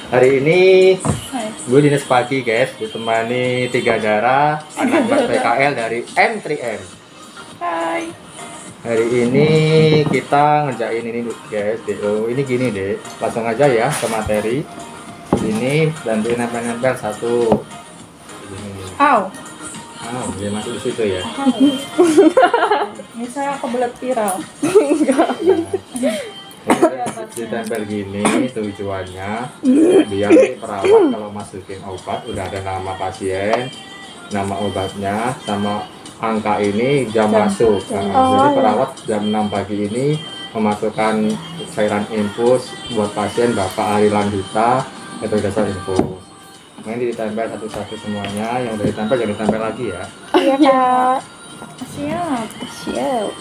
Hari ini gue dinas pagi guys, ditemani 3 darah anak kelas PKL dari M3M. Hai. Hari ini kita ngerjain ini guys, ini gini deh, langsung aja ya ke materi. Ini bantuin nempel-nempel satu. Aw. Dia masuk di situ ya. Ini saya kebelet viral. Ditempel gini tujuannya biar perawat kalau masukin obat udah ada nama pasien, nama obatnya sama angka ini jam masuk. Jadi perawat jam 6 pagi ini memasukkan cairan infus buat pasien Bapak Ari Landita itu dasar infus. Nah, ini ditempel satu-satu semuanya, yang udah ditempel jangan ditempel lagi ya. Iya Kak. Siap. Siap.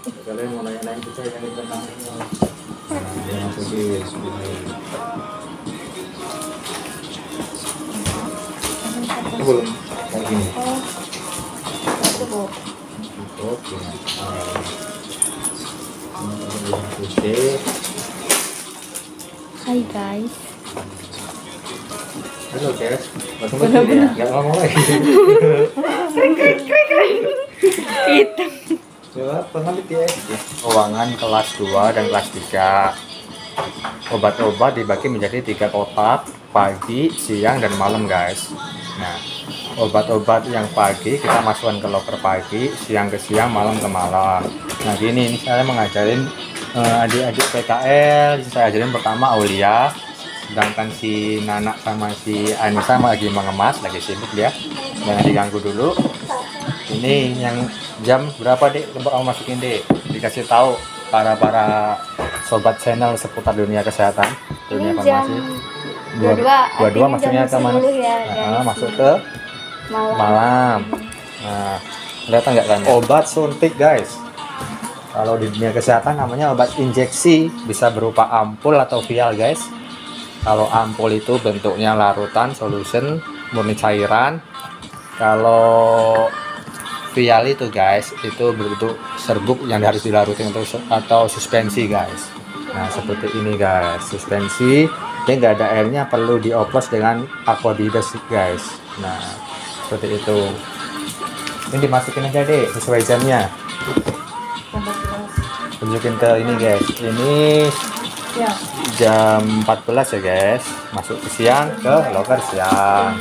Kalian mau nanya-nanya ke saya yang tentang ini. Nah, dia masukin belum kayak gini. Oke. Hai guys. Halo guys, langsung aja ya, nggak ngomong lagi. Itu. Coba pengambil ya. Ruangan kelas 2 dan kelas 3. Obat-obat dibagi menjadi 3 kotak, pagi, siang, dan malam guys. Nah, obat-obat yang pagi kita masukkan ke loker pagi, siang ke siang, malam ke malam. Nah gini, ini saya mengajarin adik-adik PKL. Saya ajarin pertama Aulia, sedangkan si Nana sama si Anissa lagi mengemas, lagi sibuk dia, jangan diganggu dulu. Ini yang jam berapa dek? Coba kamu masukin dek, dikasih tahu para sobat channel seputar dunia kesehatan, dunia farmasi. 22 maksudnya ke mana? Ya, masuk ke malam. Nah, kelihatan nggak kan? Obat suntik guys. Kalau di dunia kesehatan namanya obat injeksi, bisa berupa ampul atau vial guys. Kalau ampul itu bentuknya larutan, solution, murni cairan. Kalau vial itu guys, itu bentuk serbuk yang harus dilarutin atau suspensi guys. Nah seperti ini guys, suspensi. Dia nggak ada airnya, perlu dioplos dengan aquabides guys. Nah seperti itu. Ini dimasukin aja deh sesuai jamnya. Tunjukin ke ini guys. Ini jam 14 ya guys. Masuk ke siang ke loker siang.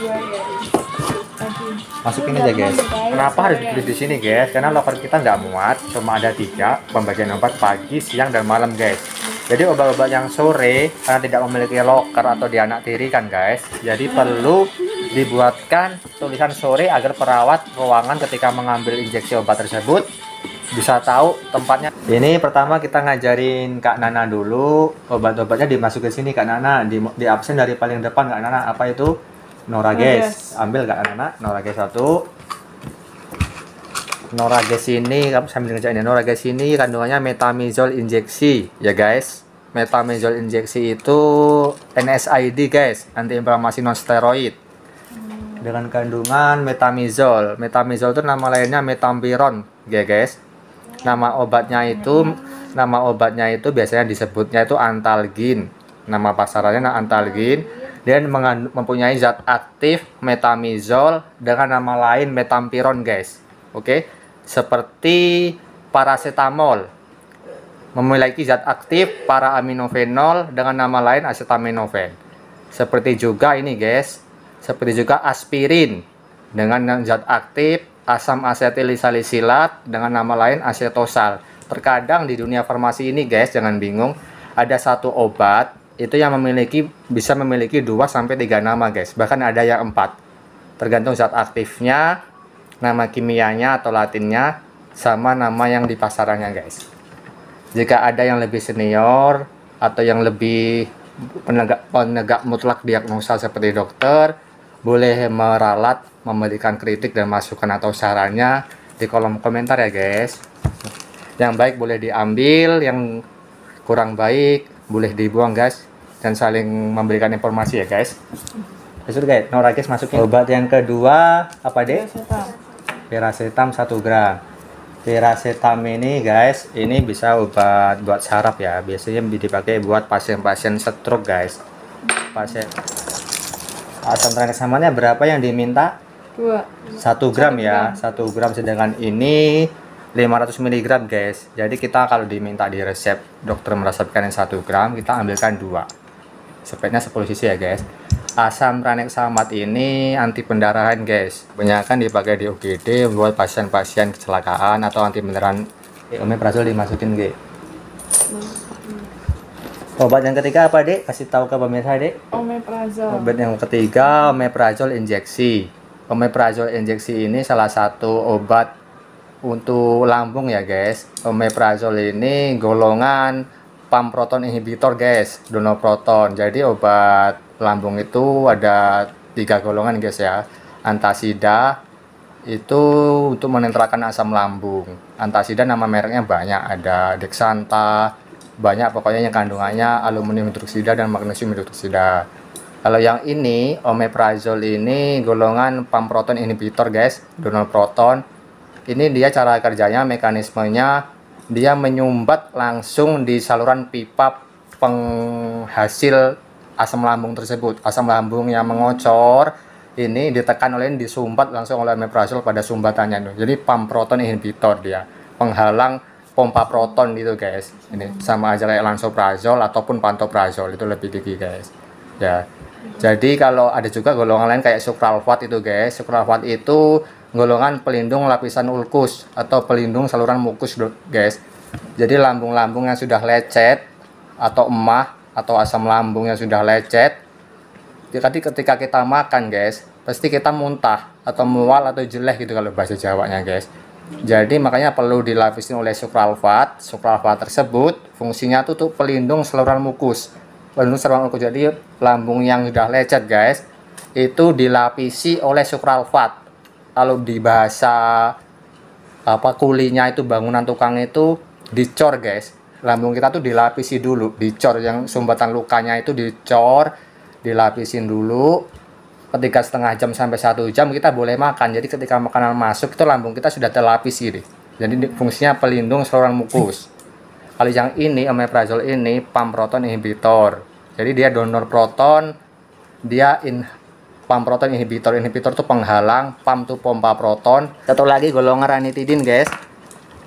Masukin aja guys. Kenapa harus ditulis di sini guys? Karena loker kita nggak muat, cuma ada 3 pembagian obat pagi, siang, dan malam guys. Jadi obat-obat yang sore karena tidak memiliki loker atau dianaktirikan guys, jadi perlu dibuatkan tulisan sore agar perawat ruangan ketika mengambil injeksi obat tersebut bisa tahu tempatnya. Ini pertama kita ngajarin Kak Nana dulu, obat-obatnya dimasukin sini Kak Nana, di absen dari paling depan Kak Nana. Apa itu? Norages. Ambil Kak Nana, Norages 1. Norages ini kamu sambil ngerjain ya. Norages ini kandungannya metamizol injeksi ya guys. Metamizol injeksi itu NSAID guys, antiinflamasi non steroid. Dengan kandungan metamizol. Metamizol itu nama lainnya metampiron ya guys. Nama obatnya itu biasanya disebutnya itu antalgin. Nama pasarannya antalgin. Dan mempunyai zat aktif metamizol dengan nama lain metampiron guys. Oke, seperti paracetamol memiliki zat aktif para aminofenol dengan nama lain acetaminophen. Seperti juga ini guys, seperti juga aspirin dengan zat aktif asam asetilsalisilat dengan nama lain acetosal. Terkadang di dunia farmasi ini guys, jangan bingung, ada satu obat itu yang bisa memiliki 2-3 nama guys, bahkan ada yang 4, tergantung zat aktifnya, nama kimianya atau latinnya, sama nama yang di pasarannya guys. Jika ada yang lebih senior atau yang lebih penegak mutlak diagnosa seperti dokter, boleh meralat, memberikan kritik dan masukan atau sarannya di kolom komentar ya guys. Yang baik boleh diambil, yang kurang baik boleh dibuang guys, dan saling memberikan informasi ya guys. Besok guys, Norages masukin. Obat yang kedua apa deh? Piracetam 1 gram. Piracetam ini guys, ini bisa obat buat saraf ya. Biasanya dipakai buat pasien-pasien stroke guys. pasien. Asam tranexamatnya berapa yang diminta? 2. 1 gram ya, 1 gram, sedangkan ini 500 mg guys. Jadi kita kalau diminta di resep dokter meresepkan yang 1 gram, kita ambilkan 2. Sebaiknya 10 cc ya guys. Asam tranexamat ini anti pendarahan guys. Kebanyakan dipakai di UGD buat pasien-pasien kecelakaan atau anti pendarahan. Omeprazol dimasukin guys. Obat yang ketiga apa dek? Kasih tahu ke pemirsa dek. Omeprazol. Obat yang ketiga omeprazol injeksi. Omeprazol injeksi ini salah satu obat untuk lambung ya guys. Omeprazol ini golongan pump proton inhibitor guys, donor proton. Jadi obat lambung itu ada 3 golongan guys ya. Antasida itu untuk menetralkan asam lambung. Antasida nama mereknya banyak, ada Dexanta, banyak pokoknya yang kandungannya aluminium hidroksida dan magnesium hidroksida. Kalau yang ini omeprazol ini golongan pump proton inhibitor guys, donor proton. Ini dia cara kerjanya, mekanismenya dia menyumbat langsung di saluran pipa penghasil asam lambung tersebut. Asam lambung yang mengocor ini ditekan oleh ini, disumbat langsung oleh omeprazol pada sumbatannya. Jadi pump proton inhibitor dia, penghalang pompa proton gitu guys. Ini sama aja kayak lansoprazol ataupun pantoprazol, itu lebih tinggi guys ya. Jadi kalau ada juga golongan lain kayak sukralfat itu guys. Sukralfat itu golongan pelindung lapisan ulkus atau pelindung saluran mukus guys. Jadi lambung-lambung yang sudah lecet atau emah atau asam lambung yang sudah lecet, jadi ketika kita makan guys, pasti kita muntah atau mual atau jelek gitu kalau bahasa Jawanya guys. Jadi makanya perlu dilapisin oleh sukralfat. Sukralfat tersebut fungsinya tuh untuk pelindung saluran mukus. Pelindung saluran mukus. Jadi lambung yang sudah lecet guys, itu dilapisi oleh sukralfat. Kalau di bahasa kulinya itu bangunan tukang itu dicor guys. Lambung kita tuh dilapisi dulu, dicor, yang sumbatan lukanya itu dicor, dilapisin dulu. Ketika setengah jam sampai 1 jam kita boleh makan. Jadi ketika makanan masuk itu lambung kita sudah terlapisi deh. Jadi fungsinya pelindung saluran mukus. Kalau yang ini omeprazol ini pump proton inhibitor. Jadi dia donor proton, dia pump proton inhibitor. Inhibitor itu penghalang, pump tuh pompa proton. Satu lagi golongan ranitidin guys.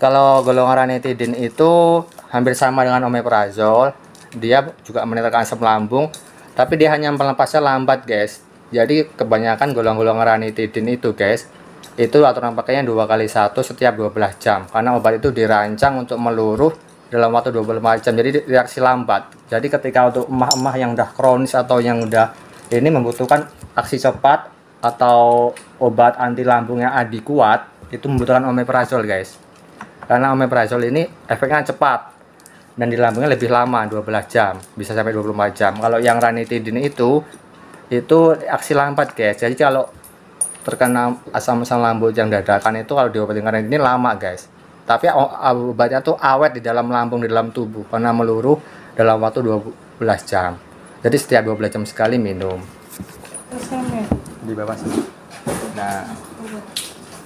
Kalau golongan ranitidin itu hampir sama dengan omeprazol. Dia juga menetralkan asam lambung, tapi dia hanya melepasnya lambat guys. Jadi kebanyakan golongan ranitidin itu guys, itu aturan pakainya 2x1 setiap 12 jam. Karena obat itu dirancang untuk meluruh dalam waktu 24 jam. Jadi reaksi lambat. Jadi ketika untuk emah-emah yang udah kronis atau yang udah ini membutuhkan aksi cepat atau obat anti lambung yang adi kuat, itu membutuhkan omeprazol guys. Karena omeprazol ini efeknya cepat dan di lambungnya lebih lama, 12 jam, bisa sampai 24 jam. Kalau yang ranitidin itu aksi lambat guys. Jadi kalau terkena asam lambung yang dadakan itu kalau diobatin ranitidin lama guys. Tapi obatnya tuh awet di dalam lambung, di dalam tubuh, karena meluruh dalam waktu 12 jam. Jadi setiap 12 jam sekali minum. Di bawah sini. Nah,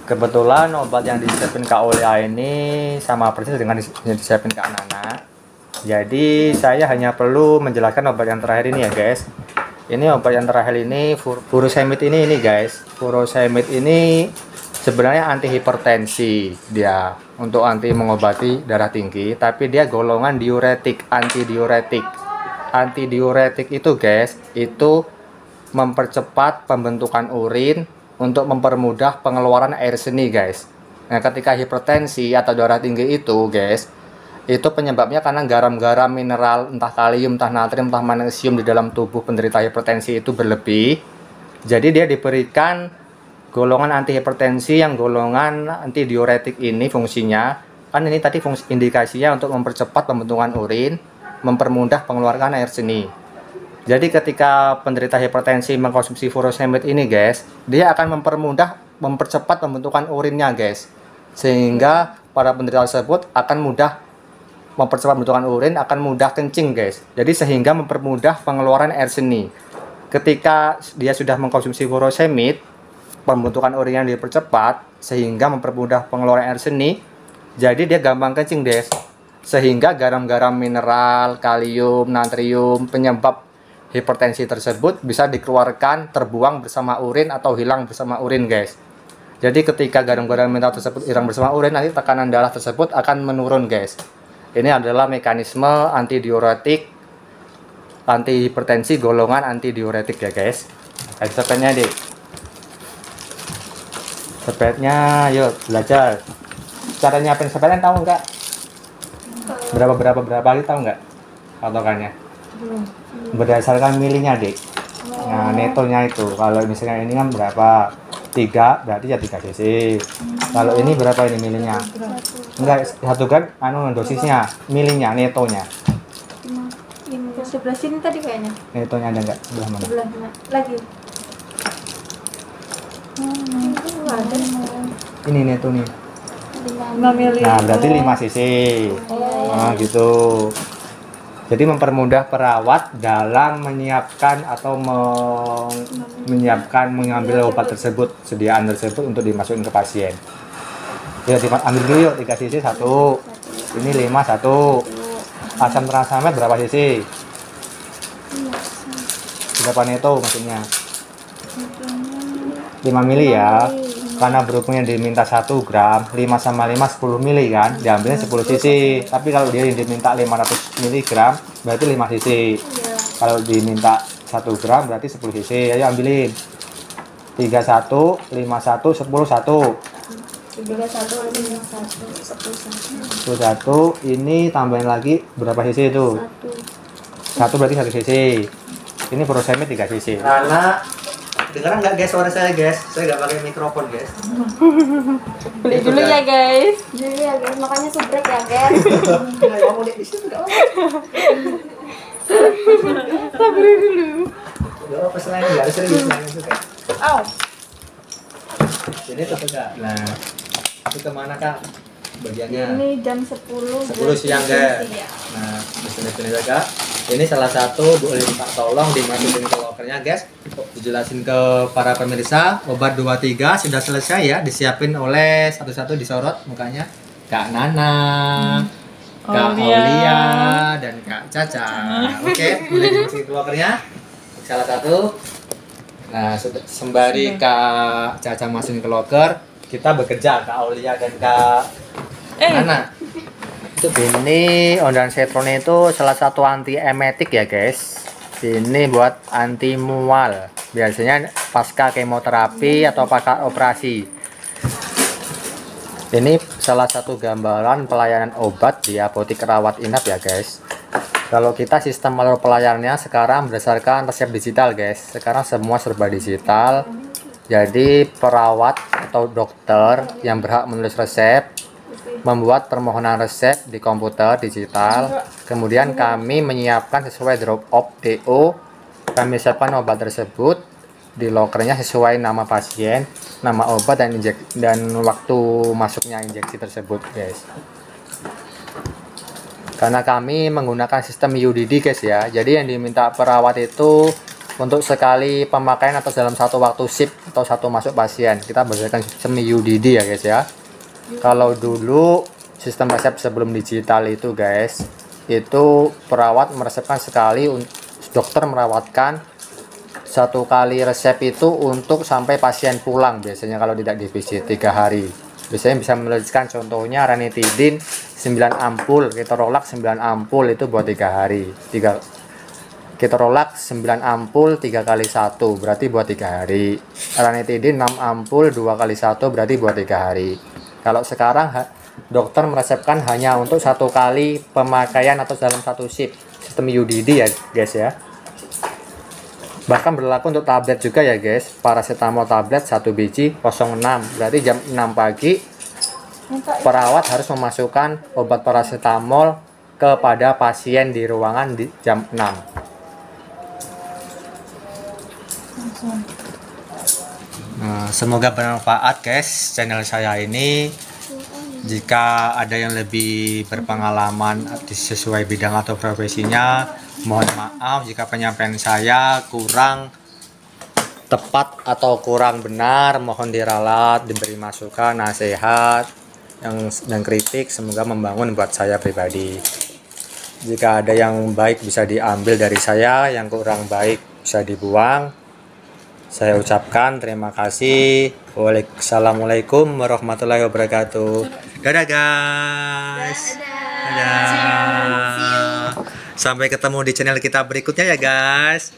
kebetulan obat yang disiapin Kak Olia ini sama persis dengan yang disiapin Kak Nana. Jadi saya hanya perlu menjelaskan obat yang terakhir ini ya guys. Ini obat yang terakhir ini furosemid ini guys. Furosemid ini sebenarnya anti hipertensi, dia untuk anti mengobati darah tinggi, tapi dia golongan diuretik, anti diuretik. Anti diuretik itu guys, itu mempercepat pembentukan urin untuk mempermudah pengeluaran air seni guys. Nah ketika hipertensi atau darah tinggi itu guys, itu penyebabnya karena garam-garam mineral, entah kalium, entah natrium, entah magnesium di dalam tubuh penderita hipertensi itu berlebih. Jadi dia diberikan golongan anti hipertensi yang golongan anti diuretik ini fungsinya. Kan ini tadi fungsi indikasinya untuk mempercepat pembentukan urin, mempermudah pengeluaran air seni. Jadi ketika penderita hipertensi mengkonsumsi furosemid ini guys, dia akan mempercepat pembentukan urinnya guys. Sehingga para penderita tersebut akan mudah mempercepat pembentukan urin, akan mudah kencing guys. Jadi sehingga mempermudah pengeluaran air seni. Ketika dia sudah mengkonsumsi furosemid, pembentukan urinnya dipercepat sehingga mempermudah pengeluaran air seni. Jadi dia gampang kencing guys. Sehingga garam-garam mineral, kalium, natrium, penyebab hipertensi tersebut bisa dikeluarkan, terbuang bersama urin atau hilang bersama urin, guys. Jadi ketika garam-garam mineral tersebut hilang bersama urin, nanti tekanan darah tersebut akan menurun, guys. Ini adalah mekanisme antidiuretik, anti hipertensi golongan antidiuretik ya, guys. Kasih sepetnya, Dik. Sepetnya, yuk belajar. Cara nyiapin sepetnya tahu nggak? Berapa kali tahu nggak? Patokannya. Berdasarkan milinya, Dik. Nah, netonya itu. Kalau misalnya ini kan berapa? 3, berarti ya 3 cc. Kalau ini berapa ini milinya? Enggak, 1 gram dosisnya, milinya, netonya. Sebelah sini tadi kayaknya. Netonya ada nggak? Sebelah mana? Sebelah mana? Lagi. Nggak ada. Ini neto nih. 5 mili. Nah, berarti 5 cc. Nah, gitu. Jadi mempermudah perawat dalam menyiapkan atau mengambil obat tersebut, sediaan tersebut untuk dimasukin ke pasien. Ya, ambil dulu yuk, 3 cc 1. Ini 5 1. Asam transamin berapa cc? Berapa neto maksudnya? 5 mili ya. Karena berhubungnya diminta 1 gram, 5 sama 5 10 mili kan, diambilnya 10 cc. Tapi kalau dia diminta 500 mg, berarti 5 cc. Kalau diminta 1 gram berarti 10 cc. Ayo ambilin. 31, 51, 10 1. 31, 51, 10 1 ini tambahin lagi berapa cc itu? 1 berarti 1 cc. Ini prosemnya 3 cc. Karena dengeran nggak guys suara saya, guys? Saya nggak pakai mikrofon, guys. Beli dulu ya guys. Jadi ya guys, makanya subrek ya guys. Ngomong di situ nggak Beli dulu. nggak apa selain nggak ada serius selain itu kan. Aw. Ini tuh Kak. Nah, itu kemana Kak? Bagiannya Ini jam 10. 10 siang, guys. Nah, disini Kak. Ini salah satu boleh minta tolong dimasukin ke lokernya, guys. Dijelasin ke para pemirsa, obat 23 sudah selesai ya, disiapin oleh satu-satu disorot mukanya. Kak Nana, Kak Aulia, dan Kak Caca. Oke, boleh dimasukin ke lokernya. Salah satu. Nah, sembari Kak Caca masukin ke loker, kita bekerja Kak Aulia dan Kak Nana. Ini ondansetron itu salah satu anti emetik ya guys. Ini buat anti mual. Biasanya pasca kemoterapi atau pasca operasi. Ini salah satu gambaran pelayanan obat di apotek rawat inap ya guys. Kalau kita sistem alur pelayanannya sekarang berdasarkan resep digital guys. Sekarang semua serba digital. Jadi perawat atau dokter yang berhak menulis resep membuat permohonan resep di komputer digital, kemudian kami menyiapkan sesuai drop off DO, kami siapkan obat tersebut di lokernya sesuai nama pasien, nama obat dan waktu masuknya injeksi tersebut guys. Karena kami menggunakan sistem UDD guys ya, jadi yang diminta perawat itu untuk sekali pemakaian atau dalam satu waktu shift atau satu masuk pasien, kita berdasarkan sistem UDD ya guys ya. Kalau dulu sistem resep sebelum digital itu guys, itu perawat meresepkan sekali, dokter merawatkan satu kali resep itu untuk sampai pasien pulang, biasanya kalau tidak divisit 3 hari. Biasanya bisa menuliskan contohnya ranitidin 9 ampul, ketorolac 9 ampul itu buat 3 hari. Ketorolac 9 ampul 3 kali 1 berarti buat 3 hari. Ranitidin 6 ampul 2 kali 1 berarti buat 3 hari. Kalau sekarang dokter meresepkan hanya untuk satu kali pemakaian atau dalam satu shift, sistem UDD ya guys ya. Bahkan berlaku untuk tablet juga ya guys. Paracetamol tablet 1 biji 06, berarti jam 6 pagi perawat harus memasukkan obat paracetamol kepada pasien di ruangan di jam 6. Nah, semoga bermanfaat guys channel saya ini. Jika ada yang lebih berpengalaman sesuai bidang atau profesinya, mohon maaf jika penyampaian saya kurang tepat atau kurang benar. Mohon diralat, diberi masukan, nasihat dan kritik, semoga membangun buat saya pribadi. Jika ada yang baik bisa diambil dari saya, yang kurang baik bisa dibuang. Saya ucapkan terima kasih. Wassalamualaikum warahmatullahi wabarakatuh. Dadah guys. Dadah. Sampai ketemu di channel kita berikutnya ya guys.